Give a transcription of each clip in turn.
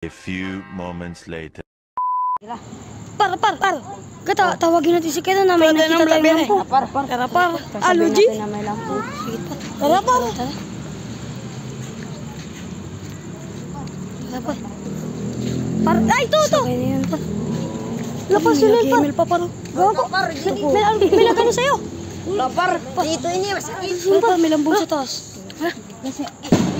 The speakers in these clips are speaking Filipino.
A few moments later. Par. Gata, tawagin natin si Keno na may nakita tayong lampu. Par. Aloji. Tara, par. Par. Ay, ito. Lapas yun, par. Email pa, par. Gago. May lagano sa'yo. Wala par. Dito ini masakit. Par, may lambong sa taas. Kasi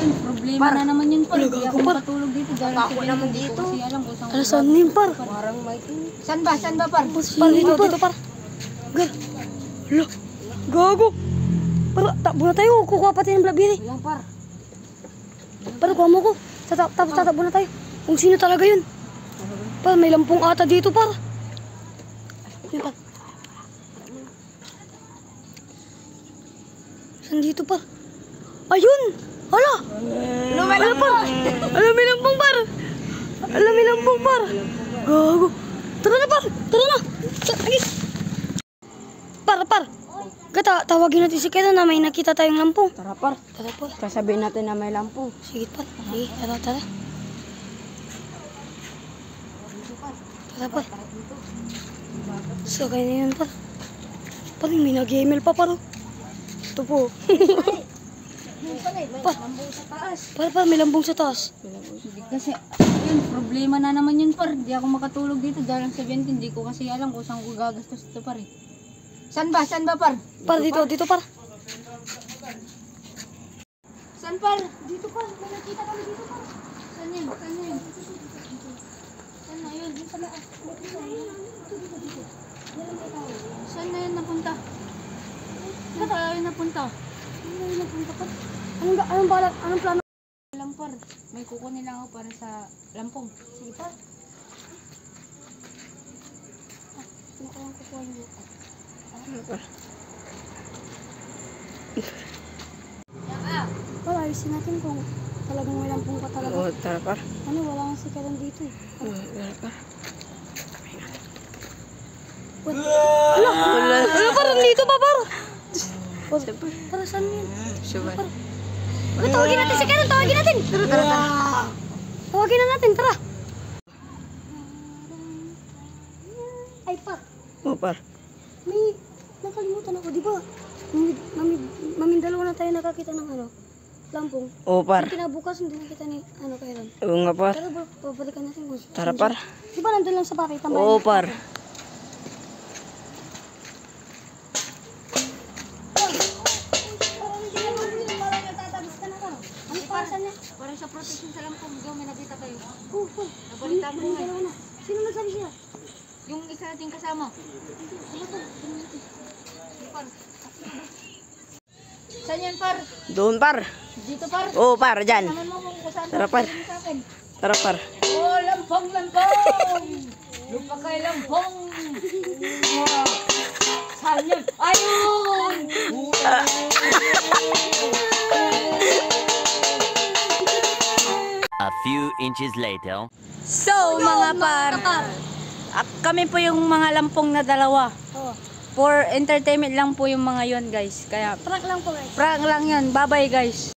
yun, problema na naman yun par. Hindi ako makatulog dito. Ako naman dito. Kasi alam ko saan. Alasan yun, par. Parang may... Saan ba par? Par, dito, par. Gago. Par, takbo na tayo. Kukuha pati ng Blackberry. Ilang par? Par, kuha mo ko. Tapos tatakbo na tayo. Kung sino talaga yun. Par, may lampong ata dito, par. Yan, par. Saan dito, par? Ayun! Hala! Hala, par! Alam, may lampong, par! Gago! Tara na, par! Agis! Par! Gata, tawagin natin si Keno na may nakita tayong lampong. Tara par. Sasabihin natin na may lampu. Sige, par. Sige, tara. Par. So, kaya na yun, par. Par, may nag-email pa, par. Ito po. Par, may lambong sa taas. Kasi yun, problema na naman yun par. Hindi ako makatulog dito dahil ang 17. Hindi ko kasi alam kung saan ko gagastos ito par. Saan ba par? Par, dito, par. Saan par? Dito par, may nakita kami dito par. Saan yun? Saan na yun? Saan na yun napunta? Saan tayo napunta? Par? Anong plano? Lang par, may kukunin lang ako para sa lampong. Sige, par. Pinakawang kukuha niyo. Par, ayusin natin kung talagang may lampong ka talaga. Oo, tara par. Ano, wala kang sikalan dito eh. Tara par. Ano, par, dito pa, par. Para saan yun? Suban. Tawagin natin si Keno, tawagin natin. Tara. Tawagin na natin, tara. Ay, par. Oo par. May nakalimutan ako, di ba? Mamindalaw na tayo nakakita ng lampong. Oo par. Kinabukas, hindi nakita ni Kailan. Oo nga par. Tara bro, babalikan natin kung Tara par. di ba nandun lang sa bahay, tambayan? Oo par. Para sa protection sa lampong, daw may nakita kayo. Nabalita mo nga. Sino nagsabi siya? Yung isa nating kasama. Par. Saan yan par? Doon par. Dito par? Oo par, dyan. Naman mo kung saan Tara par. sa akin. Tara par. Oh, lampong! Lupa kay lampong! Wow. Saan yan? Ayun! A few inches later. So, mga par, kami po yung mga lampong na dalawa. Oo. For entertainment lang po yung mga yon guys. Kaya, Prank lang po guys. prank lang yan. Bye-bye, guys.